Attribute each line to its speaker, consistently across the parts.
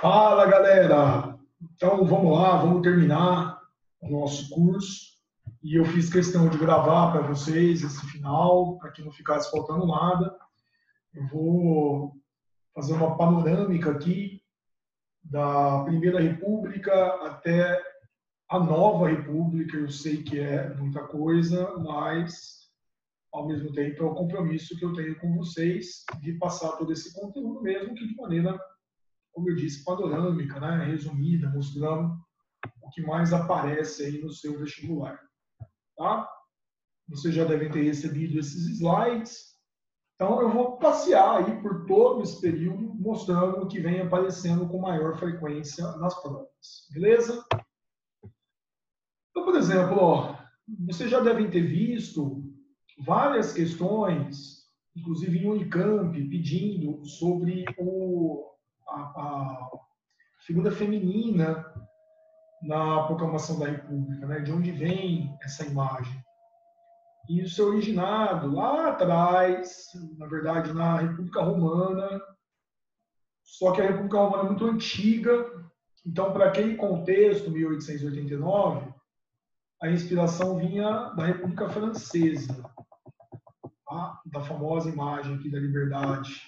Speaker 1: Fala, galera! Então, vamos lá, vamos terminar o nosso curso. E eu fiz questão de gravar para vocês esse final, para que não ficasse faltando nada. Eu vou fazer uma panorâmica aqui da Primeira República até a Nova República. Eu sei que é muita coisa, mas, ao mesmo tempo, é o compromisso que eu tenho com vocês de passar todo esse conteúdo, mesmo que de maneira, como eu disse, panorâmica, né? Resumida, mostrando o que mais aparece aí no seu vestibular. Tá? Vocês já devem ter recebido esses slides. Então, eu vou passear aí por todo esse período, mostrando o que vem aparecendo com maior frequência nas provas. Beleza? Então, por exemplo, ó, vocês já devem ter visto várias questões, inclusive em Unicamp, pedindo sobre a figura feminina na proclamação da República, né? De onde vem essa imagem. Isso é originado lá atrás, na verdade, na República Romana, só que a República Romana é muito antiga, então, para aquele contexto, 1889, a inspiração vinha da República Francesa, tá? Da famosa imagem aqui da liberdade,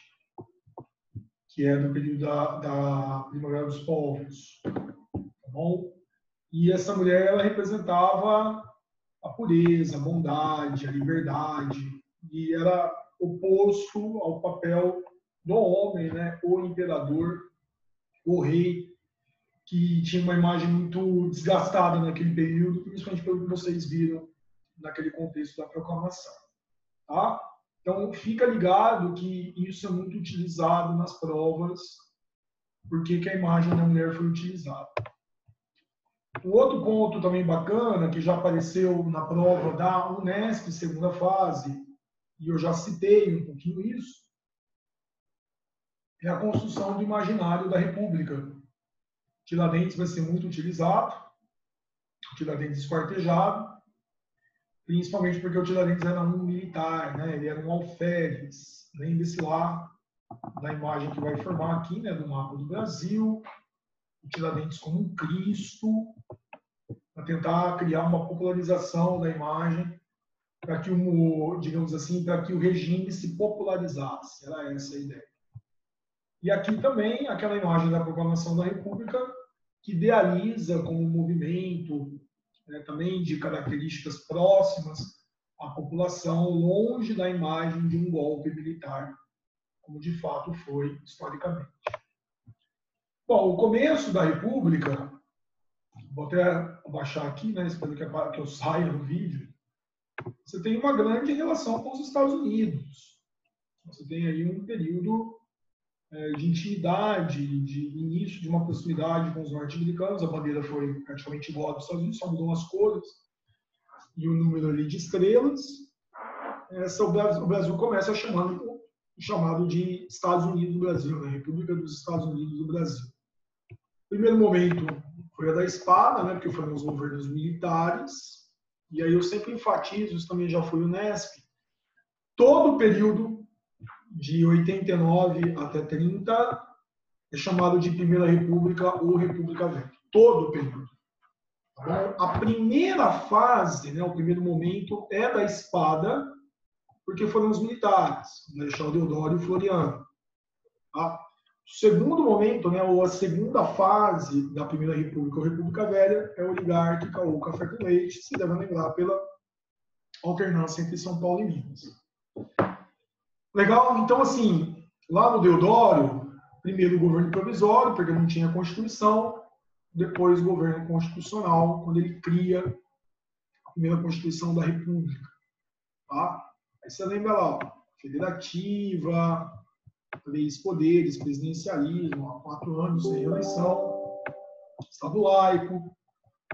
Speaker 1: que é do período da Primavera dos Povos. Tá bom? E essa mulher, ela representava a pureza, a bondade, a liberdade, e era oposto ao papel do homem, né? O imperador, o rei, que tinha uma imagem muito desgastada naquele período, principalmente pelo que vocês viram naquele contexto da proclamação. Tá? Então, fica ligado que isso é muito utilizado nas provas, porque a imagem da mulher foi utilizada. Um outro ponto também bacana, que já apareceu na prova da Unesp, segunda fase, e eu já citei um pouquinho isso, é a construção do imaginário da República. Tiradentes vai ser muito utilizado, Tiradentes esquartejado, principalmente porque o Tiradentes era um militar, né? Ele era um alferes, lembre-se lá da imagem que vai formar aqui, né, do mapa do Brasil, o Tiradentes como um Cristo, para tentar criar uma popularização da imagem, para que digamos assim, para que o regime se popularizasse. Era essa a ideia. E aqui também aquela imagem da proclamação da República, que idealiza como um movimento, né, também de características próximas à população, longe da imagem de um golpe militar, como de fato foi historicamente. Bom, o começo da República, vou até abaixar aqui, né, esperando que eu saia no vídeo, você tem uma grande relação com os Estados Unidos. Você tem aí um período de intimidade, de início de uma proximidade com os norte-americanos. A bandeira foi praticamente igual à dos Estados Unidos, só mudou as cores e o número ali de estrelas. O Brasil começa chamado de Estados Unidos do Brasil, né? República dos Estados Unidos do Brasil. O primeiro momento foi a da espada, né? Porque foram os governos militares. E aí eu sempre enfatizo, isso também já foi o Unesp, todo o período de 89 até 30 é chamado de Primeira República ou República Velha. Todo o período. Então, a primeira fase, né, o primeiro momento é da espada, porque foram os militares, Marechal Deodoro e Floriano. Tá? O segundo momento, né, ou a segunda fase da Primeira República ou República Velha, é oligárquica ou café com leite, se deve lembrar pela alternância entre São Paulo e Minas. Legal? Então, assim, lá no Deodoro, primeiro o governo provisório, porque não tinha Constituição, depois o governo constitucional, quando ele cria a primeira Constituição da República. Tá? Aí você lembra lá, federativa, 3 poderes, presidencialismo, há 4 anos sem eleição, Estado laico,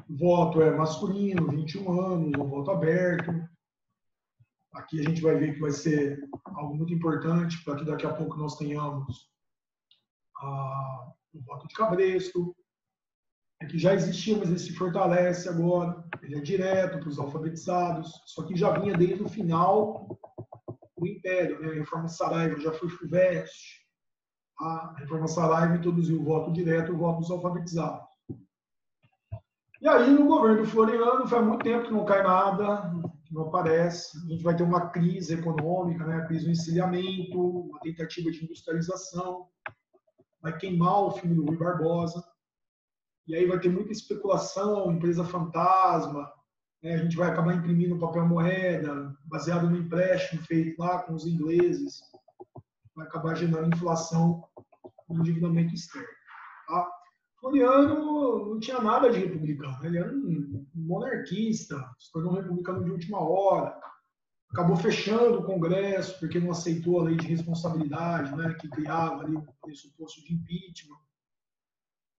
Speaker 1: o voto é masculino, 21 anos, o voto aberto. Aqui a gente vai ver que vai ser algo muito importante para que daqui a pouco nós tenhamos o voto de cabresto, que já existia, mas ele se fortalece agora, ele é direto para os alfabetizados, só que já vinha desde o final do Império, né? A reforma de Saraiva já foi FUVEST, A reforma Saraiva introduziu o voto direto e o voto dos alfabetizados. E aí, no governo Floriano, faz muito tempo que não cai nada, que não aparece. A gente vai ter uma crise econômica, né? A crise do encilhamento, uma tentativa de industrialização, vai queimar o filme do Rui Barbosa. E aí vai ter muita especulação, empresa fantasma, né? A gente vai acabar imprimindo papel moeda, baseado no empréstimo feito lá com os ingleses, vai acabar gerando inflação no endividamento externo. Tá? Floriano não tinha nada de republicano, ele era um monarquista, se tornou um republicano de última hora, acabou fechando o Congresso porque não aceitou a lei de responsabilidade, né, que criava ali o pressuposto de impeachment.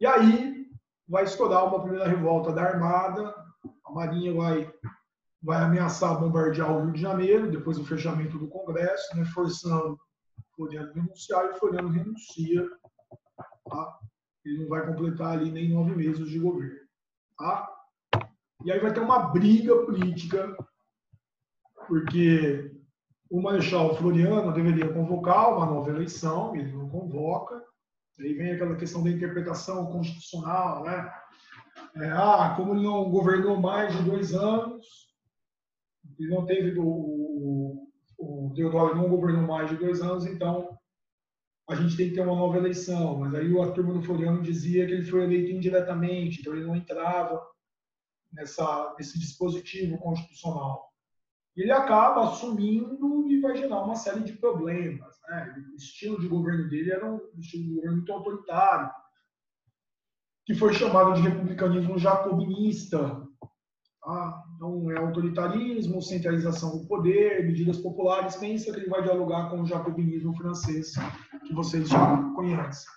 Speaker 1: E aí vai estourar uma primeira revolta da Armada, a Marinha vai ameaçar bombardear o Rio de Janeiro, depois do fechamento do Congresso, né, forçando Floriano a renunciar, e Floriano renuncia. Tá? Ele não vai completar ali nem 9 meses de governo. Tá? E aí vai ter uma briga política, porque o Marechal Floriano deveria convocar uma nova eleição, ele não convoca. Aí vem aquela questão da interpretação constitucional, né? Como ele não governou mais de 2 anos, ele não teve o Deodoro não governou mais de 2 anos, então a gente tem que ter uma nova eleição. Mas aí a turma do Floriano dizia que ele foi eleito indiretamente, então ele não entrava nesse dispositivo constitucional. E ele acaba assumindo e vai gerar uma série de problemas. Né? O estilo de governo dele era um estilo de governo muito autoritário, que foi chamado de republicanismo jacobinista. Tá? Então, é autoritarismo, centralização do poder, medidas populares. Pensa que ele vai dialogar com o jacobinismo francês, que vocês já conhecem.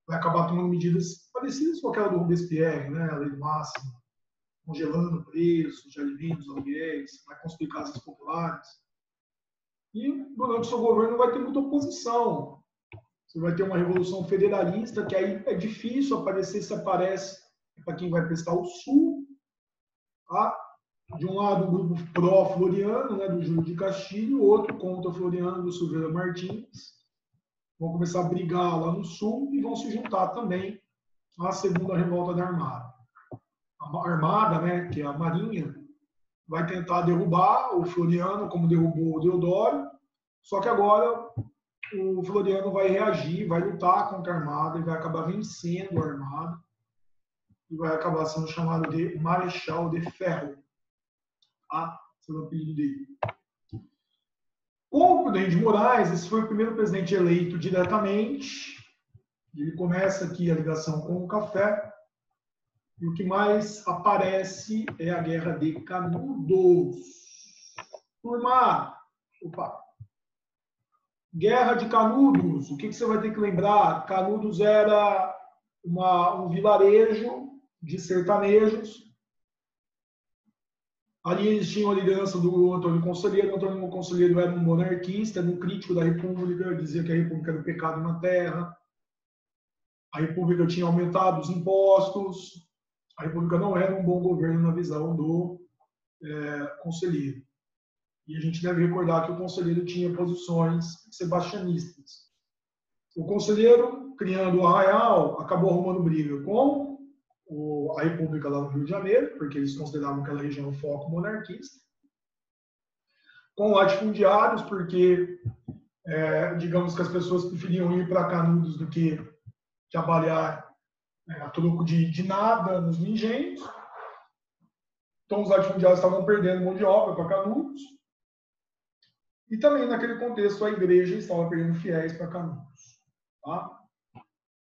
Speaker 1: Vai acabar tomando medidas parecidas com aquela do Robespierre, né? A lei máxima, congelando preços de alimentos, aluguéis, vai construir casas populares. E durante o seu governo vai ter muita oposição. Você vai ter uma revolução federalista, que aí é difícil aparecer, se aparece para quem vai prestar o Sul. Tá? De um lado, o grupo pró-Floriano, né, do Júlio de Castilho, outro contra Floriano, do Silveira Martins. Vão começar a brigar lá no Sul e vão se juntar também à segunda revolta da Armada. A Armada, né, que é a Marinha, vai tentar derrubar o Floriano, como derrubou o Deodoro, só que agora o Floriano vai reagir, vai lutar contra a Armada e vai acabar vencendo a Armada e vai acabar sendo chamado de Marechal de Ferro. Esse é o apelido dele. Com o Prudente de Moraes, esse foi o primeiro presidente eleito diretamente. Ele começa aqui a ligação com o café. E o que mais aparece é a Guerra de Canudos. Turma, Guerra de Canudos. O que você vai ter que lembrar? Canudos era um vilarejo de sertanejos. Ali eles tinham a liderança do Antônio Conselheiro. O Antônio Conselheiro era um monarquista, um crítico da República, dizia que a República era um pecado na terra. A República tinha aumentado os impostos. A República não era um bom governo na visão do Conselheiro. E a gente deve recordar que o Conselheiro tinha posições sebastianistas. O Conselheiro, criando o Arraial, acabou arrumando briga com a República lá no Rio de Janeiro, porque eles consideravam aquela região um foco monarquista, com latifundiários, porque digamos que as pessoas preferiam ir para Canudos do que trabalhar a troco de nada nos engenhos. Então os latifundiários estavam perdendo mão de obra para Canudos. E também naquele contexto a igreja estava perdendo fiéis para Canudos. Tá?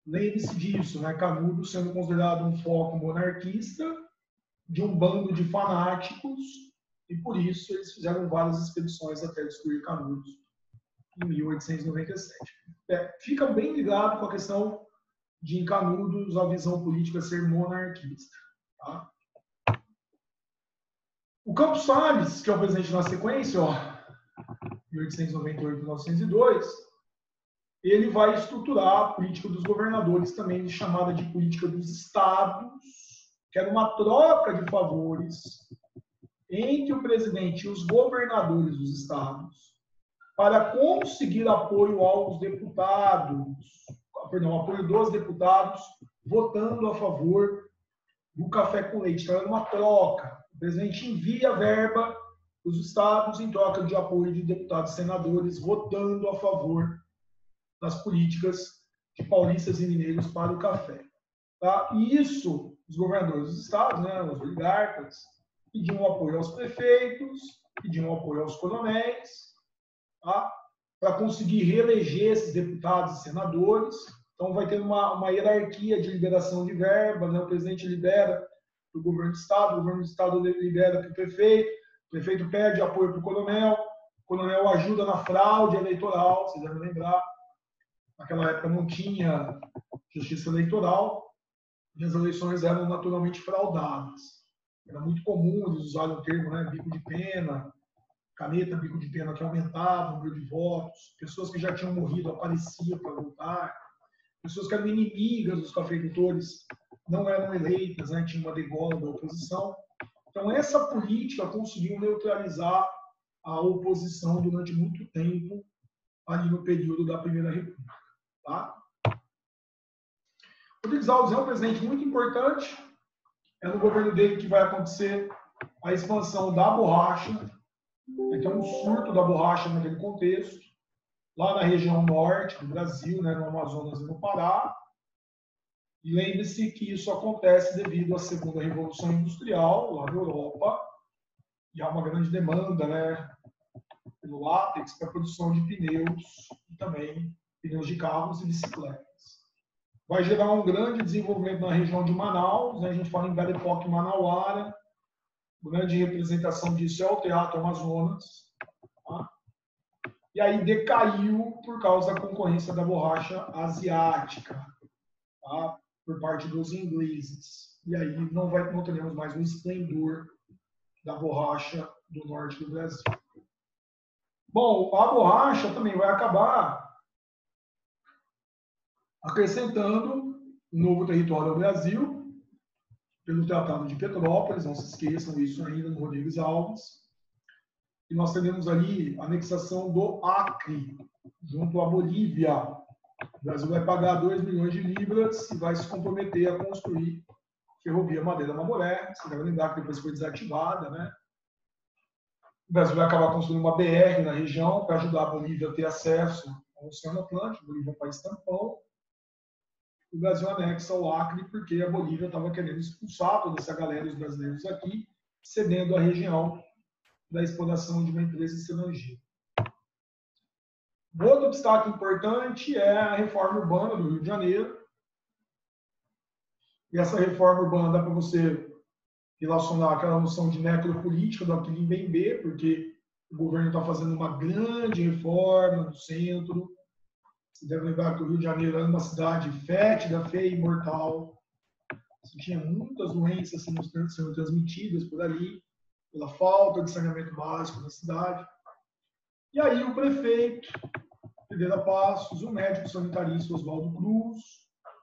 Speaker 1: Lembre-se disso, né? Canudos sendo considerado um foco monarquista de um bando de fanáticos, e por isso eles fizeram várias expedições até destruir Canudos em 1897. Fica bem ligado com a questão de em Canudos a visão política ser monarquista. Tá? O Campos Salles, que é o presidente na sequência, 1898-1902, ele vai estruturar a política dos governadores, também chamada de política dos estados, que era uma troca de favores entre o presidente e os governadores dos estados, para conseguir apoio aos deputados, perdão, apoio dos deputados votando a favor do café com leite. Então, é uma troca. O presidente envia verba para os estados em troca de apoio de deputados e senadores votando a favor das políticas de paulistas e mineiros para o café. Tá? E isso, os governadores dos estados, né, os oligarcas, pediam apoio aos prefeitos, pediam apoio aos coronéis, tá? Para conseguir reeleger esses deputados e senadores. Então, vai ter uma hierarquia de liberação de verba, né? O presidente libera para o governo do estado libera para o prefeito pede apoio para o coronel ajuda na fraude eleitoral, vocês devem lembrar, naquela época não tinha justiça eleitoral, e as eleições eram naturalmente fraudadas. Era muito comum eles usarem o termo, né, bico de pena, caneta, bico de pena, que aumentava o número de votos, pessoas que já tinham morrido apareciam para votar, pessoas que eram inimigas dos cafeicultores não eram eleitas, né, tinha uma degola da oposição. Então, essa política conseguiu neutralizar a oposição durante muito tempo, ali no período da Primeira República. Tá? Rodrigues Alves é um presidente muito importante, é no governo dele que vai acontecer a expansão da borracha, então um surto da borracha naquele contexto, lá na região norte do Brasil, né, no Amazonas e no Pará. E lembre-se que isso acontece devido à segunda revolução industrial, lá na Europa, e há uma grande demanda, né, pelo látex para a produção de pneus e também pneus de carros e bicicletas. Vai gerar um grande desenvolvimento na região de Manaus, né, a gente fala em Belle Époque Manauara, grande representação disso é o Teatro Amazonas, tá? E aí decaiu por causa da concorrência da borracha asiática, tá? Por parte dos ingleses. E aí não teremos mais o esplendor da borracha do norte do Brasil. Bom, a borracha também vai acabar acrescentando um novo território ao Brasil, pelo Tratado de Petrópolis, não se esqueçam isso ainda no Rodrigues Alves. E nós teremos ali a anexação do Acre, junto à Bolívia. O Brasil vai pagar 2 milhões de libras e vai se comprometer a construir ferrovia Madeira-Mamoré. Você deve lembrar que depois foi desativada, né? O Brasil vai acabar construindo uma BR na região para ajudar a Bolívia a ter acesso ao Oceano Atlântico. A Bolívia é um país tampão. O Brasil anexa o Acre porque a Bolívia estava querendo expulsar toda essa galera, os brasileiros aqui, cedendo a região da exploração de uma empresa estrangeira. Outro destaque importante é a reforma urbana do Rio de Janeiro. E essa reforma urbana dá para você relacionar aquela noção de necropolítica do Aquilim Bembe, porque o governo está fazendo uma grande reforma no centro. Você deve lembrar que o Rio de Janeiro era uma cidade fétida, feia e mortal. Você tinha muitas doenças sendo transmitidas por ali, pela falta de saneamento básico na cidade. E aí o prefeito, Pedro Passos, o médico sanitarista Oswaldo Cruz,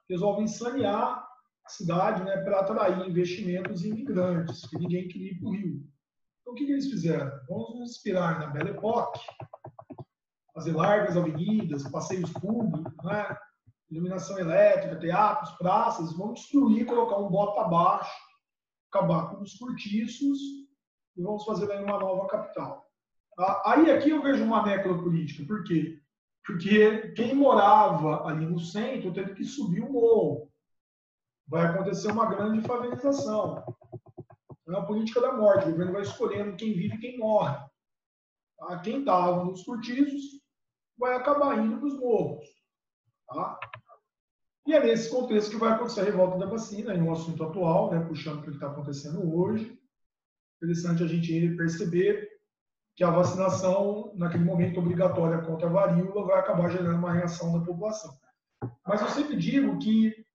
Speaker 1: resolvem sanear a cidade, né, para atrair investimentos imigrantes, que ninguém queria ir para o Rio. Então o que eles fizeram? Vamos nos inspirar na Belle Époque, fazer largas avenidas, passeios públicos, né, iluminação elétrica, teatros, praças, vamos destruir, colocar um bota abaixo, acabar com os cortiços e vamos fazer aí uma nova capital. Aí aqui eu vejo uma necropolítica. Por quê? Porque quem morava ali no centro teve que subir o morro. Vai acontecer uma grande favelização. É uma política da morte. O governo vai escolhendo quem vive e quem morre. Tá? Quem estava nos cortiços vai acabar indo para os morros. Tá? E é nesse contexto que vai acontecer a revolta da vacina, em um assunto atual, né, puxando para o que está acontecendo hoje. Interessante a gente perceber que a vacinação, naquele momento obrigatória contra a varíola, vai acabar gerando uma reação da população. Mas eu sempre digo que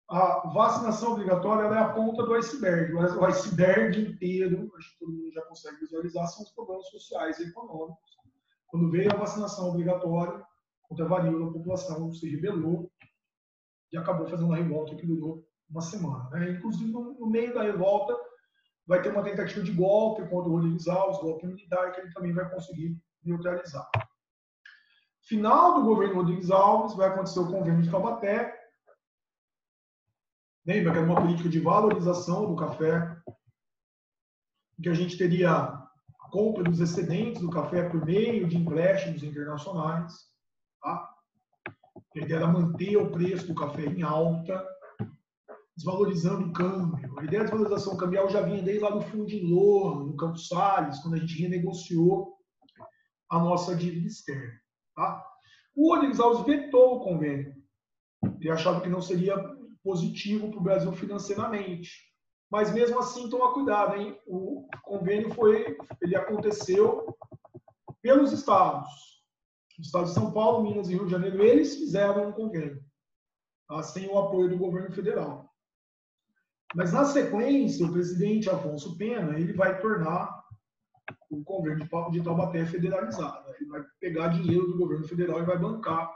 Speaker 1: a vacinação obrigatória é a ponta do iceberg. O iceberg inteiro, acho que todo mundo já consegue visualizar, são os problemas sociais e econômicos. Quando veio a vacinação obrigatória contra a varíola, a população se rebelou e acabou fazendo uma revolta que durou uma semana. Né? Inclusive, no meio da revolta, vai ter uma tentativa de golpe contra o Rodrigues Alves, golpe militar, que ele também vai conseguir neutralizar. Final do governo Rodrigues Alves, vai acontecer o convênio de Taubaté. Lembra que era uma política de valorização do café, que a gente teria a compra dos excedentes do café por meio de empréstimos internacionais. Tá? A ideia era manter o preço do café em alta, desvalorizando o câmbio. A ideia de desvalorização cambial já vinha desde lá do Fundo de Loan, no Campos Salles, quando a gente renegociou a nossa dívida externa. Tá? O Rodrigues Alves vetou o convênio. Ele achava que não seria positivo para o Brasil financeiramente. Mas mesmo assim, toma cuidado, hein? O convênio ele aconteceu pelos estados. Os estados de São Paulo, Minas e Rio de Janeiro, eles fizeram um convênio, tá? Sem o apoio do governo federal. Mas na sequência, o presidente Afonso Pena, ele vai tornar o convênio de Taubaté federalizado. Ele vai pegar dinheiro do governo federal e vai bancar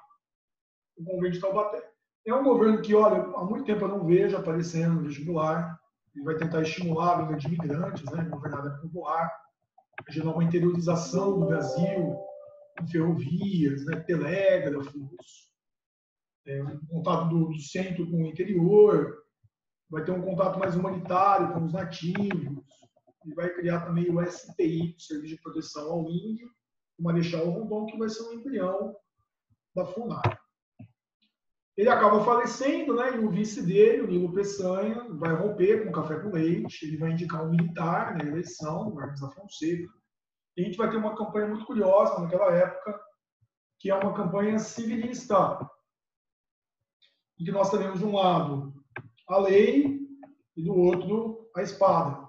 Speaker 1: o convênio de Taubaté. É um governo que, olha, há muito tempo eu não vejo aparecendo no vestibular. Ele vai tentar estimular a vinda de imigrantes, né? Governada por Boar, gerar uma interiorização do Brasil, com ferrovias, né? Telégrafos, um contato do centro com o interior, vai ter um contato mais humanitário com os nativos, e vai criar também o SPI, o Serviço de Proteção ao Índio, o Marechal Rondon, que vai ser um embrião da FUNAI. Ele acaba falecendo, né? E o vice dele, o Nilo Peçanha, vai romper com o café com leite, ele vai indicar um militar na eleição, o Hermes da Fonseca. E a gente vai ter uma campanha muito curiosa naquela época, que é uma campanha civilista, em que nós teremos de um lado a lei e do outro a espada,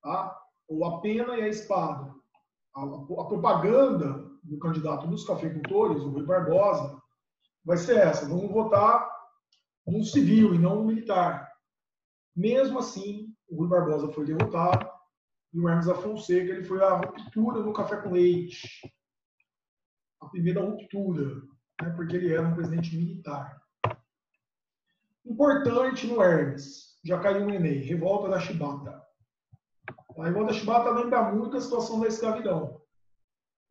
Speaker 1: tá? Ou a pena e a espada. A propaganda do candidato dos cafeicultores, o Rui Barbosa, vai ser essa: vamos votar num civil e não num militar. Mesmo assim, o Rui Barbosa foi derrotado e o Hermes da Fonseca ele foi a ruptura no café com leite. A primeira ruptura, né, porque ele era um presidente militar. Importante no Hermes, já caiu no Enem, revolta da Chibata. A revolta da Chibata lembra muito a situação da escravidão.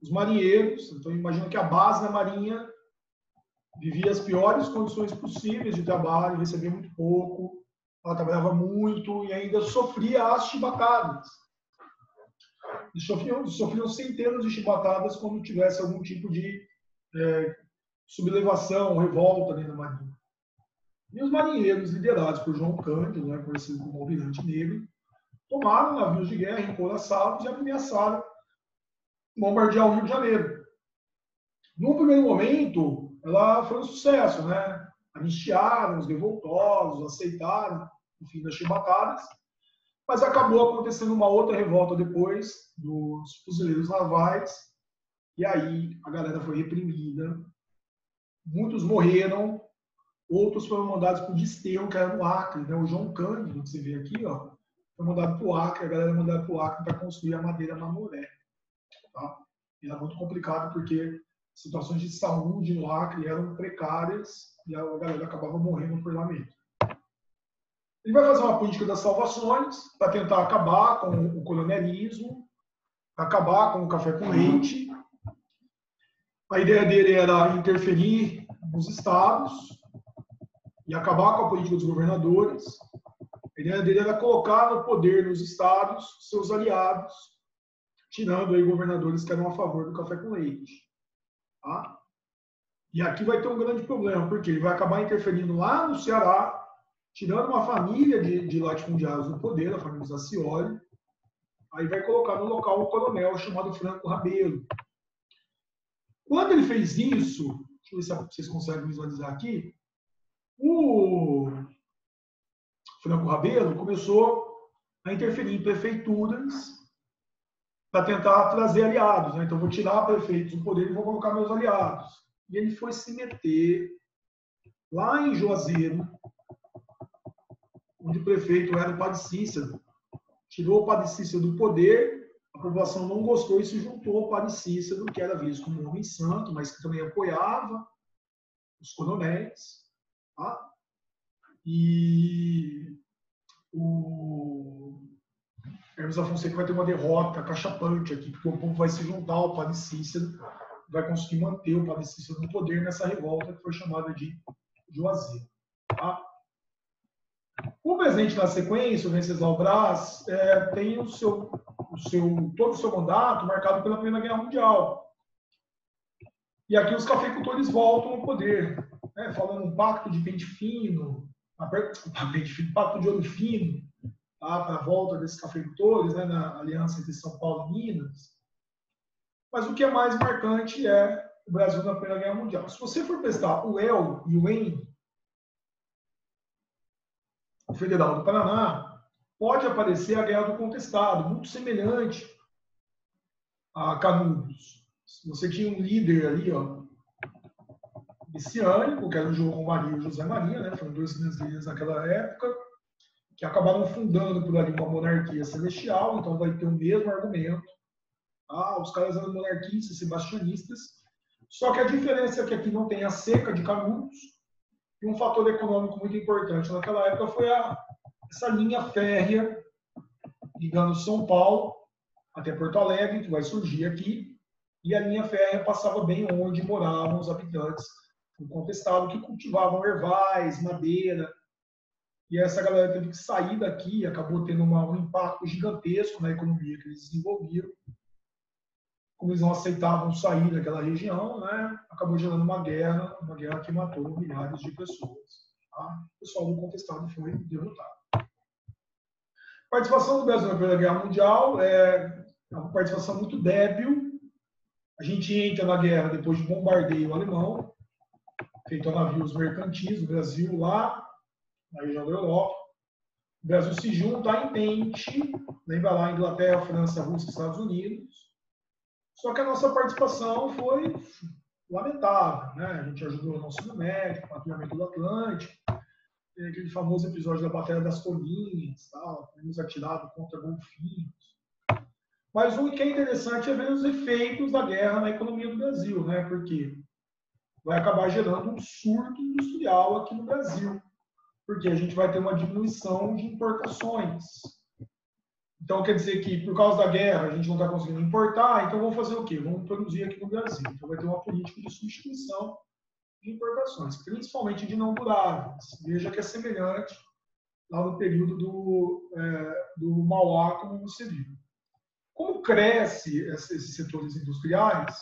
Speaker 1: Os marinheiros, então imagina que a base da marinha vivia as piores condições possíveis de trabalho, recebia muito pouco, ela trabalhava muito e ainda sofria as chibatadas. Sofriam centenas de chibatadas quando tivesse algum tipo de sublevação, revolta dentro da marinha. E os marinheiros, liderados por João Cândido, né, conhecido como Almirante Negro, tomaram navios de guerra encouraçados e ameaçaram bombardear o Rio de Janeiro. No primeiro momento, ela foi um sucesso, né? Anistiaram os revoltosos, aceitaram o fim das chibatadas, mas acabou acontecendo uma outra revolta depois dos fuzileiros navais, e aí a galera foi reprimida, muitos morreram, outros foram mandados para o Desterro, que era no Acre, né? O João Cândido, que você vê aqui, ó, foi mandado para o Acre, a galera mandada para o Acre para construir a madeira Mamoré. Tá? E era muito complicado porque situações de saúde no Acre eram precárias e a galera acabava morrendo por lá mesmo. Ele vai fazer uma política das salvações para tentar acabar com o coronelismo, acabar com o café com leite. A ideia dele era interferir nos estados e acabar com a política dos governadores. A ideia dele era colocar no poder nos estados seus aliados, tirando aí governadores que eram a favor do café com leite. Tá? E aqui vai ter um grande problema, porque ele vai acabar interferindo lá no Ceará, tirando uma família de latifundiários do poder, a família Zacioli, aí vai colocar no local um coronel chamado Franco Rabelo. Quando ele fez isso, deixa eu ver se vocês conseguem visualizar aqui, o Franco Rabelo começou a interferir em prefeituras para tentar trazer aliados. Né? Então, vou tirar prefeitos do poder e vou colocar meus aliados. E ele foi se meter lá em Juazeiro, onde o prefeito era o Padre Cícero. Tirou o Padre Cícero do poder, a população não gostou e se juntou ao Padre Cícero, que era visto como um homem santo, mas que também apoiava os coronéis. Tá? E o Hermes da Fonseca vai ter uma derrota cachapante aqui, porque o povo vai se juntar ao Padre Cícero vai conseguir manter o Padre Cícero no poder nessa revolta que foi chamada de Juazeiro. Tá? O presidente, na sequência, o Venceslau Braz, tem todo o seu mandato marcado pela Primeira Guerra Mundial. E aqui os cafeicultores voltam ao poder, né, falando um pacto de pente fino, pacto de ouro fino, tá, para a volta desses cafeicultores, né, na aliança entre São Paulo e Minas. Mas o que é mais marcante é o Brasil na Primeira Guerra Mundial. Se você for prestar o EL e o EN, o Federal do Paraná, pode aparecer a Guerra do Contestado, muito semelhante a Canudos. Você tinha um líder ali, ó, messiânico, que era o João Maria e o José Maria, né? Foram dois grandes líderes naquela época, que acabaram fundando por ali uma monarquia celestial, então vai ter o mesmo argumento. Ah, os caras eram monarquistas, sebastianistas, só que a diferença é que aqui não tem a seca de Canudos, e um fator econômico muito importante naquela época foi essa linha férrea ligando São Paulo até Porto Alegre, que vai surgir aqui, e a linha férrea passava bem onde moravam os habitantes do Contestado, que cultivavam ervais, madeira, e essa galera teve que sair daqui, acabou tendo um impacto gigantesco na economia que eles desenvolviam. Como eles não aceitavam sair daquela região, né, acabou gerando uma guerra que matou milhares de pessoas. Tá? O pessoal do Contestado foi derrotado. A participação do Brasil na Primeira Guerra Mundial é uma participação muito débil. A gente entra na guerra depois de bombardeio alemão, feito a navios mercantis do Brasil lá na região da Europa. O Brasil se junta à Entente, lembra lá Inglaterra, França, Rússia e Estados Unidos. Só que a nossa participação foi lamentável, né? A gente ajudou no auxílio médico, patrulhamento do Atlântico, tem aquele famoso episódio da Batalha das Colinas, fomos atirados contra golfinhos. Mas o que é interessante é ver os efeitos da guerra na economia do Brasil, né? Porque vai acabar gerando um surto industrial aqui no Brasil, porque a gente vai ter uma diminuição de importações. Então, quer dizer que, por causa da guerra, a gente não está conseguindo importar, então vamos fazer o quê? Vamos produzir aqui no Brasil. Então, vai ter uma política de substituição de importações, principalmente de não duráveis. Veja que é semelhante lá no período do Mauá, como você viu. Como cresce esses setores industriais,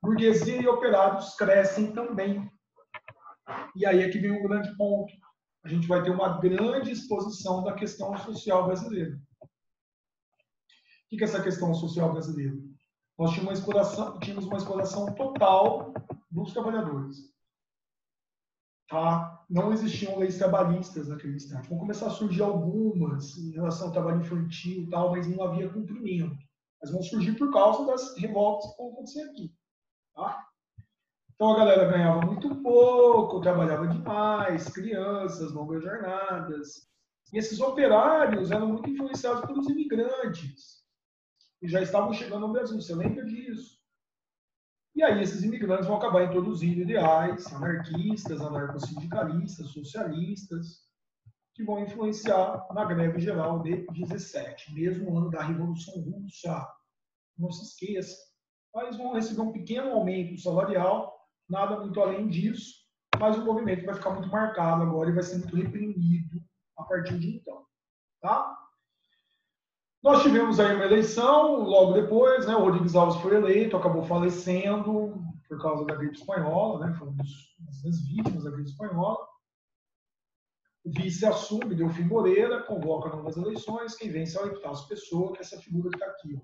Speaker 1: burguesia e operários crescem também. E aí é que vem um grande ponto. A gente vai ter uma grande exposição da questão social brasileira. O que é essa questão social brasileira? Nós tínhamos uma exploração total dos trabalhadores. Tá? Não existiam leis trabalhistas naquele instante. Vão começar a surgir algumas em relação ao trabalho infantil e tal, mas não havia cumprimento. Mas vão surgir por causa das revoltas que vão acontecer aqui. Tá? Então a galera ganhava muito pouco, trabalhava demais, crianças, longas jornadas. E esses operários eram muito influenciados pelos imigrantes, que já estavam chegando ao Brasil. Você lembra disso? E aí esses imigrantes vão acabar introduzindo ideais anarquistas, anarcossindicalistas, socialistas, que vão influenciar na greve geral de 17, mesmo ano da Revolução Russa. Não se esqueça. Eles vão receber um pequeno aumento salarial, nada muito além disso, mas o movimento vai ficar muito marcado agora e vai ser muito reprimido a partir de então. Tá? Nós tivemos aí uma eleição, logo depois, né, o Rodrigues Alves foi eleito, acabou falecendo por causa da gripe espanhola, né, foi uma das vítimas da gripe espanhola. O vice assume, Delfim Moreira, convoca novas eleições, quem vence é o Epitácio Pessoa, que é essa figura que está aqui.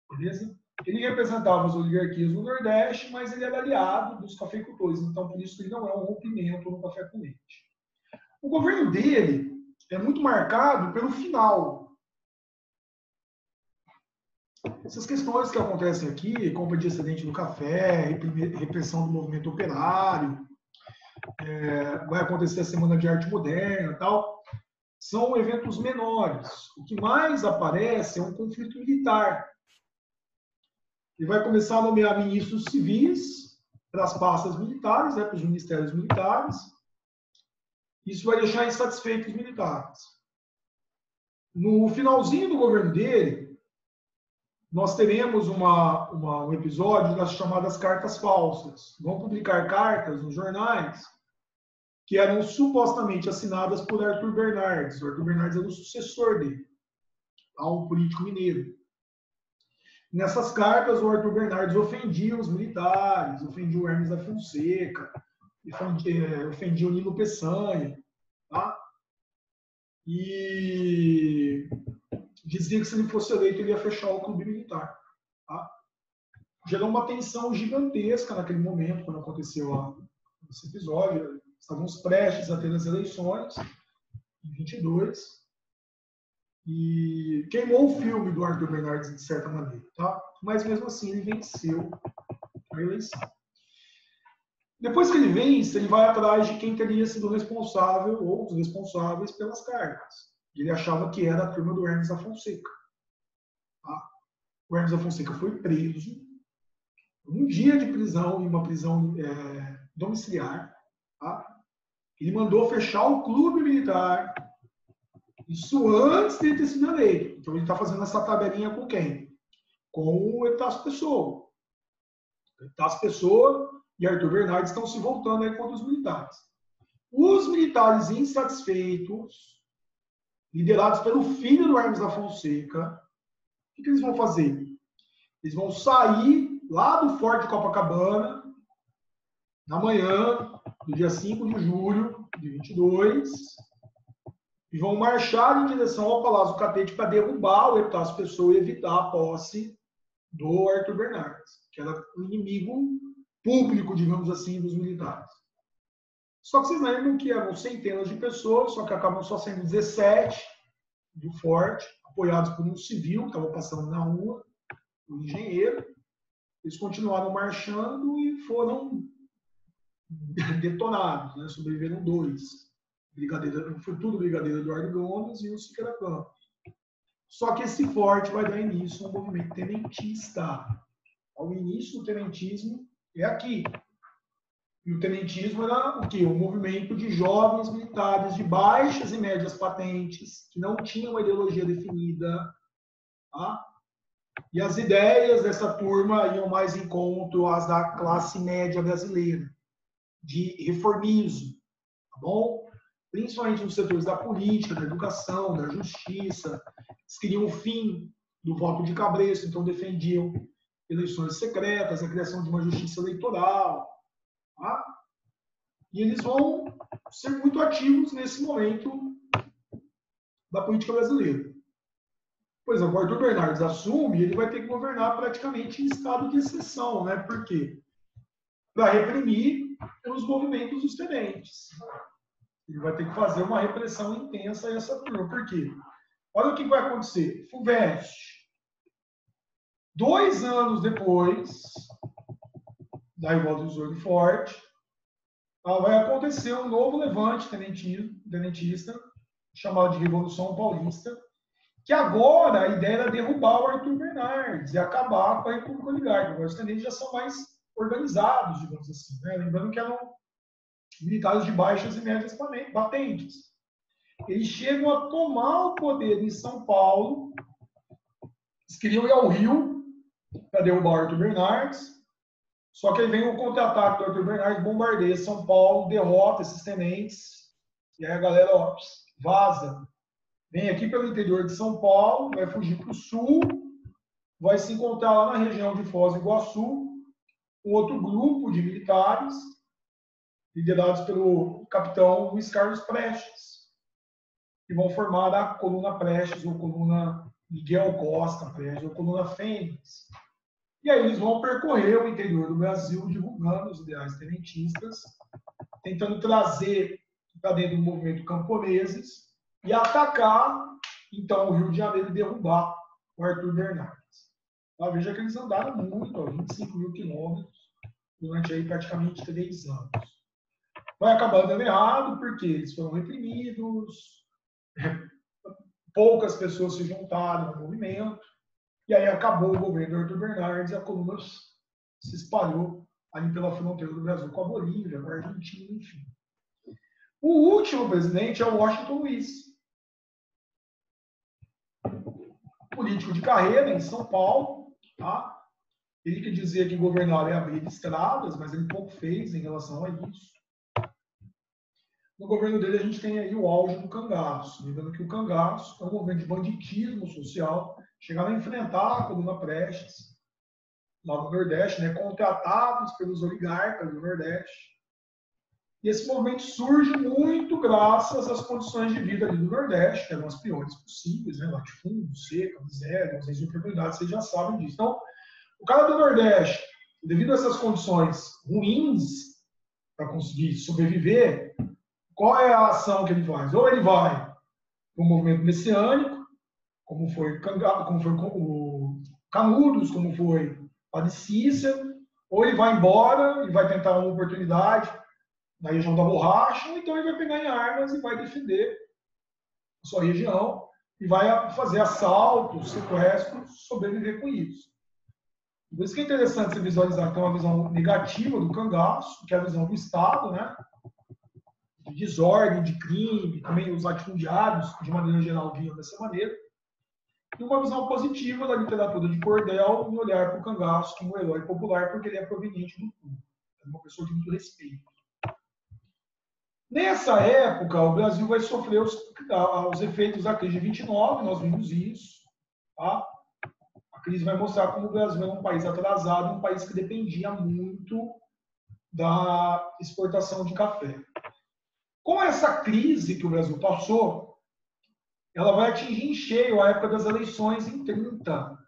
Speaker 1: Beleza? Ele representava as oligarquias do Nordeste, mas ele era aliado dos cafeicultores, então por isso ele não é um rompimento no café com leite. O governo dele é muito marcado pelo final. Essas questões que acontecem aqui, compra de excedente do café, repressão do movimento operário, vai acontecer a Semana de Arte Moderna e tal, são eventos menores. O que mais aparece é um conflito militar. Ele vai começar a nomear ministros civis para as pastas militares, né, para os ministérios militares. Isso vai deixar insatisfeitos os militares. No finalzinho do governo dele, nós teremos um episódio das chamadas cartas falsas. Vão publicar cartas nos jornais que eram supostamente assinadas por Arthur Bernardes. O Arthur Bernardes era o sucessor dele, um político mineiro. Nessas cartas, o Arthur Bernardes ofendia os militares, ofendia o Hermes da Fonseca, ofendia o Nilo Peçanha, tá? E dizia que se ele fosse eleito, ele ia fechar o clube militar. Tá? Gerou uma tensão gigantesca naquele momento, quando aconteceu esse episódio. Estávamos prestes a ter as eleições, em 22, e queimou o filme do Arthur Bernardes, de certa maneira. Tá? Mas, mesmo assim, ele venceu a eleição. Depois que ele vence, ele vai atrás de quem teria sido responsável, ou os responsáveis, pelas cartas. Ele achava que era a turma do Hermes da Fonseca. Tá? O Hermes da Fonseca foi preso, um dia de prisão, em uma prisão domiciliar. Tá? Ele mandou fechar o clube militar, isso antes de ele ter sido eleito. Então ele está fazendo essa tabelinha com quem? Com o Epitácio Pessoa. Epitácio Pessoa e Arthur Bernardes estão se voltando aí contra os militares. Os militares insatisfeitos, liderados pelo filho do Hermes da Fonseca, o que eles vão fazer? Eles vão sair lá do Forte de Copacabana, na manhã do dia 5 de julho de 22, e vão marchar em direção ao Palácio Catete para derrubar o Epitácio Pessoa e evitar a posse do Arthur Bernardes, que era o inimigo público, digamos assim, dos militares. Só que vocês lembram que eram centenas de pessoas, só que acabam só sendo 17 do Forte, apoiados por um civil que estava passando na rua, um engenheiro. Eles continuaram marchando e foram detonados, né? Sobreviveram 2. Foi tudo brigadeiro Eduardo Gomes e o Siqueira Campos. Só que esse forte vai dar início a um movimento tenentista. O início do tenentismo é aqui. E o tenentismo era o quê? Um movimento de jovens militares de baixas e médias patentes, que não tinham uma ideologia definida. Tá? E as ideias dessa turma iam mais em encontro às da classe média brasileira, de reformismo, tá bom? Principalmente nos setores da política, da educação, da justiça. Eles queriam o fim do voto de cabresto, então defendiam eleições secretas, a criação de uma justiça eleitoral. Tá? E eles vão ser muito ativos nesse momento da política brasileira. Pois é, o Arthur Bernardes assume e ele vai ter que governar praticamente em estado de exceção, né? Por quê? Para reprimir os movimentos dos tenentes. Ele vai ter que fazer uma repressão intensa a essa turma. Por quê? Olha o que vai acontecer. FUVEST. 2 anos depois da revolta do Zorro Forte, vai acontecer um novo levante tenentista, chamado de Revolução Paulista, que agora a ideia era derrubar o Arthur Bernardes e acabar com a República Oligárquica. Agora os tenentes já são mais organizados, digamos assim. Né? Lembrando que eram militares de baixas e médias patentes. Eles chegam a tomar o poder em São Paulo, eles queriam ir ao Rio para derrubar o Arthur Bernardes, só que aí vem o contra-ataque do Arthur Bernardes, bombardeia São Paulo, derrota esses tenentes, e aí a galera vaza. Vem aqui pelo interior de São Paulo, vai fugir para o sul, vai se encontrar lá na região de Foz do Iguaçu, um outro grupo de militares, liderados pelo capitão Luiz Carlos Prestes, que vão formar a coluna Prestes, ou coluna Miguel Costa Prestes, ou coluna Fênix. E aí eles vão percorrer o interior do Brasil, divulgando os ideais tenentistas, tentando trazer para dentro do movimento camponeses e atacar, então, o Rio de Janeiro e derrubar o Arthur Bernardes. Veja que eles andaram muito, 25 mil quilômetros, durante aí praticamente 3 anos. Vai acabar dando errado, porque eles foram reprimidos, poucas pessoas se juntaram ao movimento, e aí acabou o governo do Arthur Bernardes e a coluna se espalhou ali pela fronteira do Brasil com a Bolívia, com a Argentina, enfim. O último presidente é o Washington Luiz. Político de carreira em São Paulo, Tá? Ele que dizia que governar é abrir estradas, mas ele pouco fez em relação a isso. No governo dele, a gente tem aí o auge do cangaço. Lembrando que o cangaço é um movimento de banditismo social, chegaram a enfrentar a coluna Prestes, lá no Nordeste, né, contratados pelos oligarcas do Nordeste. E esse movimento surge muito graças às condições de vida ali do Nordeste, que eram as piores possíveis, né, latifúndio, seca, miséria, ausência de oportunidade, vocês já sabem disso. Então, o cara do Nordeste, devido a essas condições ruins para conseguir sobreviver, qual é a ação que ele faz? Ou ele vai para um movimento messiânico, como foi o Canudos, como foi a de Cícero, ou ele vai embora e vai tentar uma oportunidade na região da borracha, ou então ele vai pegar em armas e vai defender a sua região e vai fazer assaltos, sequestros, sobreviver com isso. Por isso que é interessante você visualizar que tem uma visão negativa do cangaço, que é a visão do Estado, né? De desordem, de crime, também os latifundiários, de maneira geral, viam dessa maneira. E uma visão positiva da literatura de cordel em olhar para o cangaço como um herói popular, porque ele é proveniente do povo. É uma pessoa de muito respeito. Nessa época, o Brasil vai sofrer os efeitos da crise de 29, nós vimos isso. Tá? A crise vai mostrar como o Brasil é um país atrasado, um país que dependia muito da exportação de café. Com essa crise que o Brasil passou, ela vai atingir em cheio a época das eleições em 30.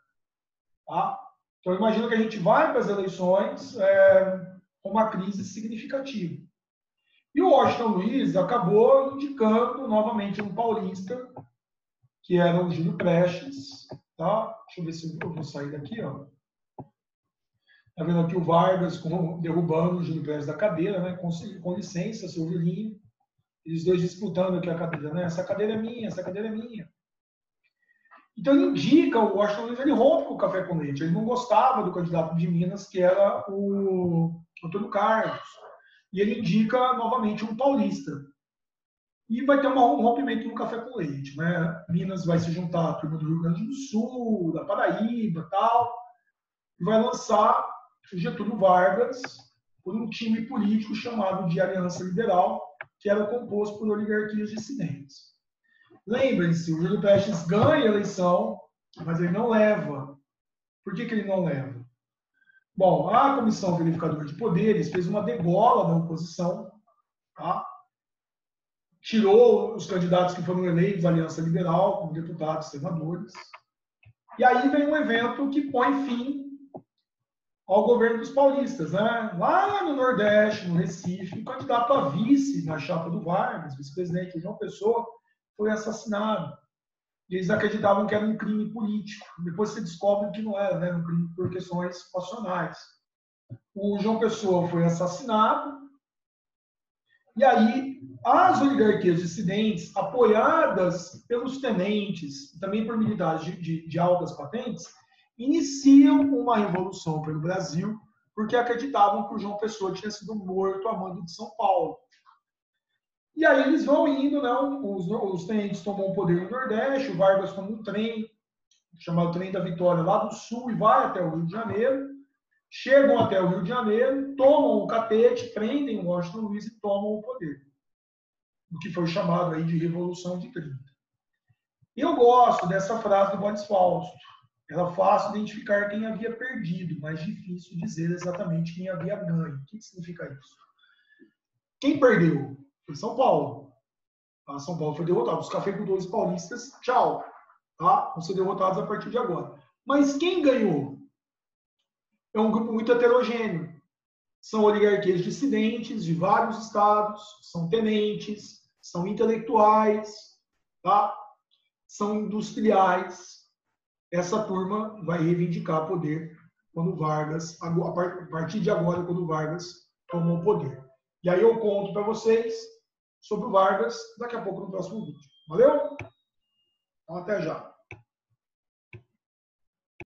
Speaker 1: Tá? Então, imagina que a gente vai para as eleições com uma crise significativa. E o Washington Luiz acabou indicando novamente um paulista, que era o Júlio Prestes. Tá? Deixa eu ver se eu vou sair daqui. Está vendo aqui o Vargas derrubando o Júlio Prestes da cadeira, né? Com licença, seu Julinho. Eles dois disputando aqui a cadeira, né? Essa cadeira é minha, essa cadeira é minha. Então ele indica, o Washington Luiz, ele rompe com o café com leite. Ele não gostava do candidato de Minas, que era o Antônio Carlos. E ele indica novamente um paulista. E vai ter um rompimento no café com leite, né? Minas vai se juntar à turma do Rio Grande do Sul, da Paraíba, tal, e vai lançar o Getúlio Vargas por um time político chamado de Aliança Liberal, que era composto por oligarquias dissidentes. Lembrem-se, o Júlio Prestes ganha a eleição, mas ele não leva. Por que ele não leva? Bom, a Comissão Verificadora de Poderes fez uma degola da oposição, tá? Tirou os candidatos que foram eleitos da Aliança Liberal, como deputados e senadores. E aí vem um evento que põe fim ao governo dos paulistas, né? Lá no Nordeste, no Recife, o candidato a vice na chapa do Vargas, vice-presidente João Pessoa, foi assassinado. E eles acreditavam que era um crime político. Depois você descobre que não era, né? Um crime por questões passionais. O João Pessoa foi assassinado, e aí as oligarquias dissidentes, apoiadas pelos tenentes, também por militares de altas patentes, iniciam uma revolução pelo Brasil, porque acreditavam que o João Pessoa tinha sido morto a mando de São Paulo. E aí eles vão indo, né? Os tenentes tomam o poder no Nordeste, o Vargas toma um trem, chamado Trem da Vitória, lá do Sul, e vai até o Rio de Janeiro. Chegam até o Rio de Janeiro, tomam o catete, prendem o Washington Luiz e tomam o poder. O que foi chamado aí de Revolução de 30. Eu gosto dessa frase do Boris Fausto. Era fácil identificar quem havia perdido, mas difícil dizer exatamente quem havia ganho. O que significa isso? Quem perdeu? Foi São Paulo. Tá? São Paulo foi derrotado. Os cafeicultores paulistas, tchau. Tá? Vão ser derrotados a partir de agora. Mas quem ganhou? É um grupo muito heterogêneo. São oligarquias dissidentes de vários estados, são tenentes, são intelectuais, tá? São industriais. Essa turma vai reivindicar poder quando Vargas, a partir de agora, quando Vargas tomou o poder. E aí eu conto para vocês sobre o Vargas daqui a pouco no próximo vídeo. Valeu? Então, até já.